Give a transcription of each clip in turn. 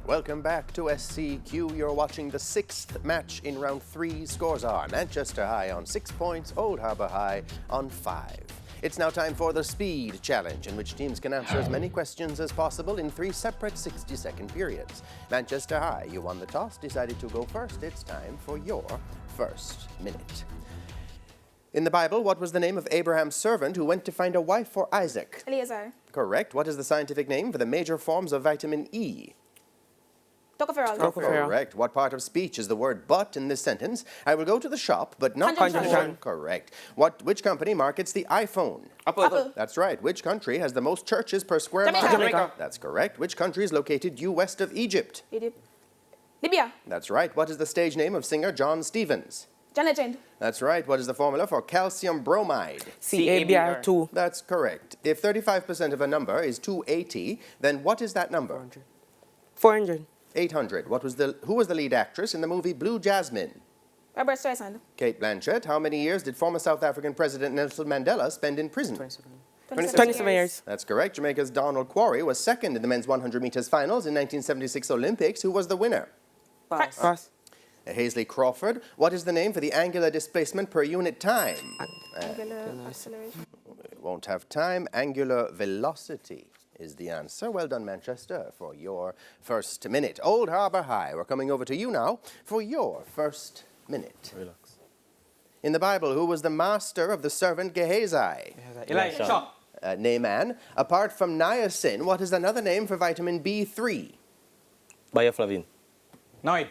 Welcome back to SCQ. You're watching the sixth match in round 3. Scores are Manchester High on 6 points, Old Harbour High on 5. It's now time for the Speed Challenge, in which teams can answer as many questions as possible in 3 separate 60-second periods. Manchester High, you won the toss, decided to go first. It's time for your first minute. In the Bible, what was the name of Abraham's servant who went to find a wife for Isaac? Eliezer. Correct. What is the scientific name for the major forms of vitamin E? Tocopherol. Correct. What part of speech is the word but in this sentence? I will go to the shop, but not Conjunction. Correct. Which company markets the iPhone? Apple. That's right. Which country has the most churches per square Jamaica. mile? Jamaica. That's correct. Which country is located due west of Egypt? Libya. That's right. What is the stage name of singer John Stevens? John Legend. That's right. What is the formula for calcium bromide? CaBr2. That's correct. If 35% of a number is 280, then what is that number? 400. 800. Who was the lead actress in the movie Blue Jasmine? Robert Streisand. Kate Blanchett. How many years did former South African President Nelson Mandela spend in prison? 27 years. That's correct. Jamaica's Donald Quarry was second in the men's 100 meters finals in 1976 Olympics. Who was the winner? Pass. Hazley Crawford. What is the name for the angular displacement per unit time? Angular acceleration. Won't have time. Angular velocity is the answer. Well done, Manchester, for your first minute. Old Harbour High, we're coming over to you now for your first minute. Relax. In the Bible, who was the master of the servant Gehazi? Elisha. Naaman. Apart from niacin, what is another name for vitamin B3? Bioflavin. Noid.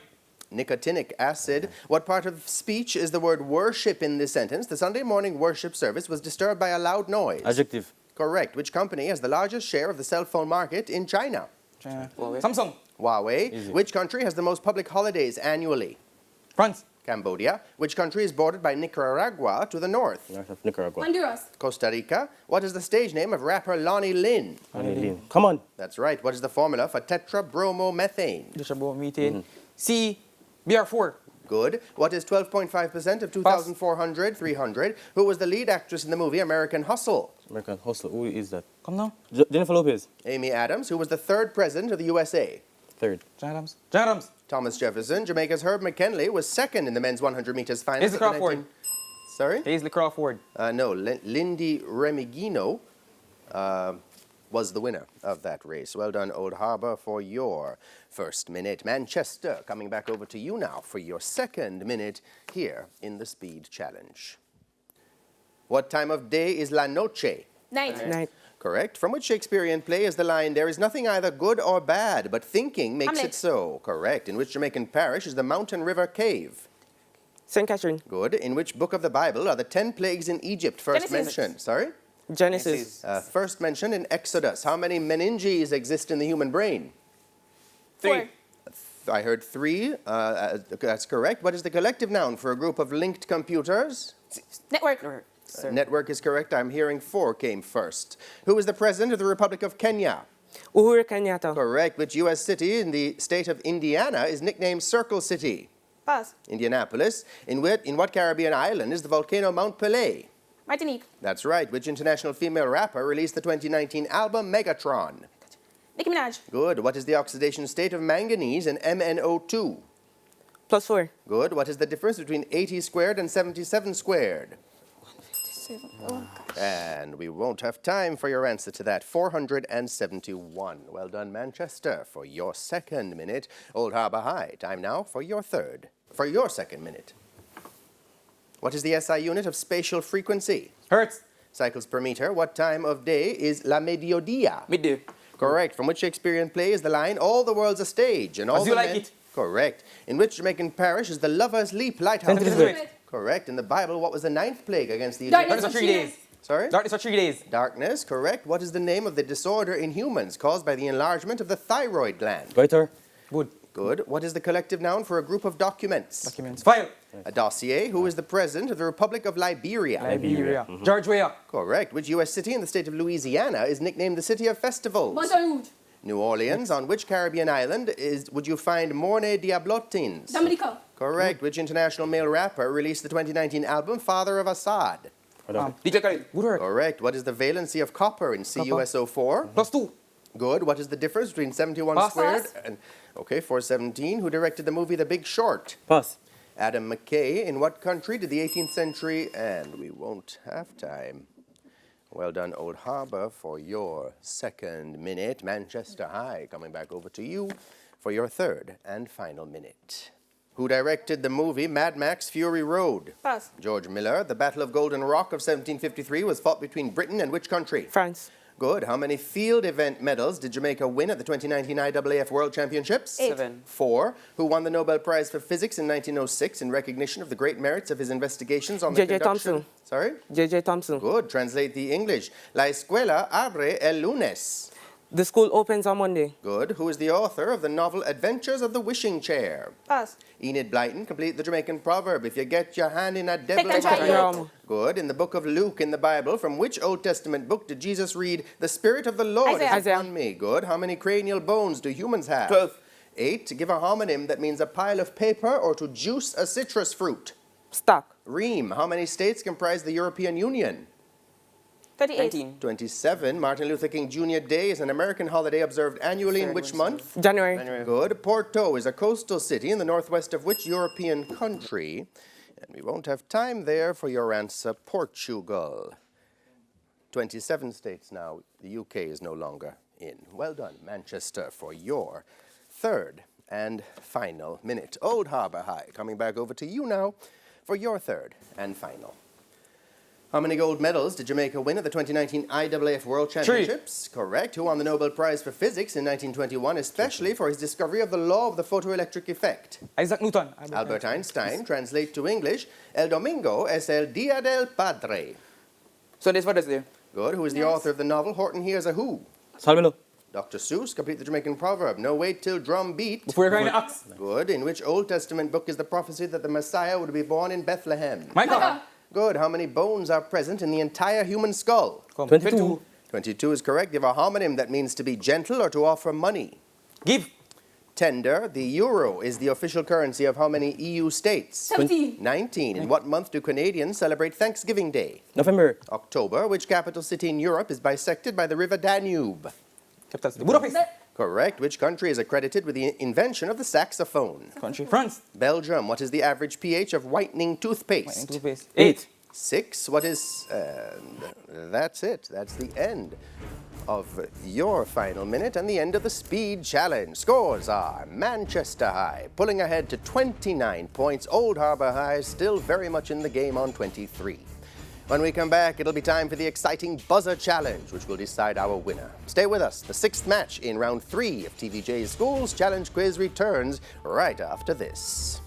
Nicotinic acid. What part of speech is the word worship in this sentence? The Sunday morning worship service was disturbed by a loud noise. Adjective. Correct. Which company has the largest share of the cell phone market in China? Samsung. Huawei. Easy. Which country has the most public holidays annually? France. Cambodia. Which country is bordered by Nicaragua to the north? North of Nicaragua. Honduras. Costa Rica. What is the stage name of rapper Lonnie Lynn? Anilin. Come on. That's right. What is the formula for tetrabromomethane? Methane. C. BR4. Good. What is 12.5% of 2,400, 300? Who was the lead actress in the movie American Hustle? American Hustle. Who is that? Come now. Jennifer Lopez. Amy Adams. Who was the third president of the USA? Third. John Adams. Thomas Jefferson. Jamaica's Herb McKinley was second in the men's 100 meters finals. Hazley Crawford. Sorry? Hazley Crawford. No, Lindy Remigino was the winner of that race. Well done, Old Harbour, for your first minute. Manchester, coming back over to you now for your second minute here in the Speed Challenge. What time of day is la noche? Night. Correct. From which Shakespearean play is the line, there is nothing either good or bad, but thinking makes Hamlet. it so? Correct. In which Jamaican parish is the Mountain River Cave? St. Catherine. Good. In which book of the Bible are the 10 plagues in Egypt first Genesis. mentioned? Sorry? Genesis. First mentioned in Exodus. How many meninges exist in the human brain? 4. I heard 3. That's correct. What is the collective noun for a group of linked computers? Network. Network is correct. I'm hearing 4 came first. Who is the president of the Republic of Kenya? Uhuru Kenyatta. Correct. Which U.S. city in the state of Indiana is nicknamed Circle City? Pass. Indianapolis. In what Caribbean island is the volcano Mount Pelée? Martinique. That's right. Which international female rapper released the 2019 album Megatron? Nicki Minaj. Good. What is the oxidation state of manganese and MnO2? +4. Good. What is the difference between 80 squared and 77 squared? 7. Oh, gosh. And we won't have time for your answer to that. 471. Well done, Manchester, for your second minute. Old Harbour High. Time now for your second minute. What is the SI unit of spatial frequency? Hertz. Cycles per meter. What time of day is la mediodía? Midday. Correct. From which Shakespearean play is the line, all the world's a stage, and all As the you like men... it. Correct. In which Jamaican parish is the Lover's Leap Lighthouse? St. Elizabeth. Correct. In the Bible, what was the 9th plague against the Darkness. Darkness for 3 days. Sorry? Darkness for 3 days. Darkness, correct. What is the name of the disorder in humans caused by the enlargement of the thyroid gland? Goiter. Good. Good. What is the collective noun for a group of documents? Documents. File. A dossier. Who is the president of the Republic of Liberia? Liberia. George Weah. Correct. Which U.S. city in the state of Louisiana is nicknamed the City of Festivals? Baton Rouge. New Orleans. On which Caribbean island would you find Morne Diablotins? Dominica. Correct. Which international male rapper released the 2019 album Father of Assad? DJ Khaled. Good work. Correct. What is the valency of copper in CuSO4? +2. Good. What is the difference between 71 Pass. squared Pass. and... Okay, 417. Who directed the movie The Big Short? Pass. Adam McKay. In what country did the 18th century... And we won't have time. Well done, Old Harbour, for your second minute. Manchester High coming back over to you for your third and final minute. Who directed the movie Mad Max Fury Road? Pass. George Miller. The Battle of Golden Rock of 1753 was fought between Britain and which country? France. Good. How many field event medals did Jamaica win at the 2019 IAAF World Championships? 8. 7. 4. Who won the Nobel Prize for Physics in 1906 in recognition of the great merits of his investigations on the J.J. conduction... Thomson. Sorry? J.J. Thompson. Good. Translate the English. La escuela abre el lunes. The school opens on Monday. Good. Who is the author of the novel Adventures of the Wishing Chair? Pass. Enid Blyton. Complete the Jamaican proverb. If you get your hand in a devil... and try it. Good. In the book of Luke in the Bible, from which Old Testament book did Jesus read, "The Spirit of the Lord is Isaiah. upon me"? Good. How many cranial bones do humans have? 12. 8. Give a homonym that means a pile of paper or to juice a citrus fruit. Stock. Ream. How many states comprise the European Union? 38. 27. Martin Luther King Jr. Day is an American holiday observed annually in which month? January. Good. Porto is a coastal city in the northwest of which European country? And we won't have time there for your answer. Portugal. 27 states now. The UK is no longer in. Well done, Manchester, for your third and final minute. Old Harbour High coming back over to you now for your third and final. How many gold medals did Jamaica win at the 2019 IAAF World Championships? 3. Correct. Who won the Nobel Prize for Physics in 1921, especially for his discovery of the law of the photoelectric effect? Isaac Newton. Albert Einstein. Translate to English. El domingo es el día del padre. Sunday's Father's Day. Good. Who is the author of the novel Horton Hears a Who? Salvelo. Dr. Seuss. Complete the Jamaican proverb. No wait till drum beat. Before you're going to ask. Good. In which Old Testament book is the prophecy that the Messiah would be born in Bethlehem? Micah. Good. How many bones are present in the entire human skull? 22. 22 is correct. Give a homonym that means to be gentle or to offer money. Give. Tender. The euro is the official currency of how many EU states? 17. 19. In what month do Canadians celebrate Thanksgiving Day? November. October. Which capital city in Europe is bisected by the river Danube? Capital City. Budapest. Correct. Which country is accredited with the invention of the saxophone? Country. France. Belgium. What is the average pH of whitening toothpaste? Toothpaste. 8. 6. What is... that's it. That's the end of your final minute and the end of the speed challenge. Scores are Manchester High pulling ahead to 29 points. Old Harbour High still very much in the game on 23. When we come back, it'll be time for the exciting buzzer challenge, which will decide our winner. Stay with us. The 6th match in round 3 of TVJ's Schools Challenge Quiz returns right after this.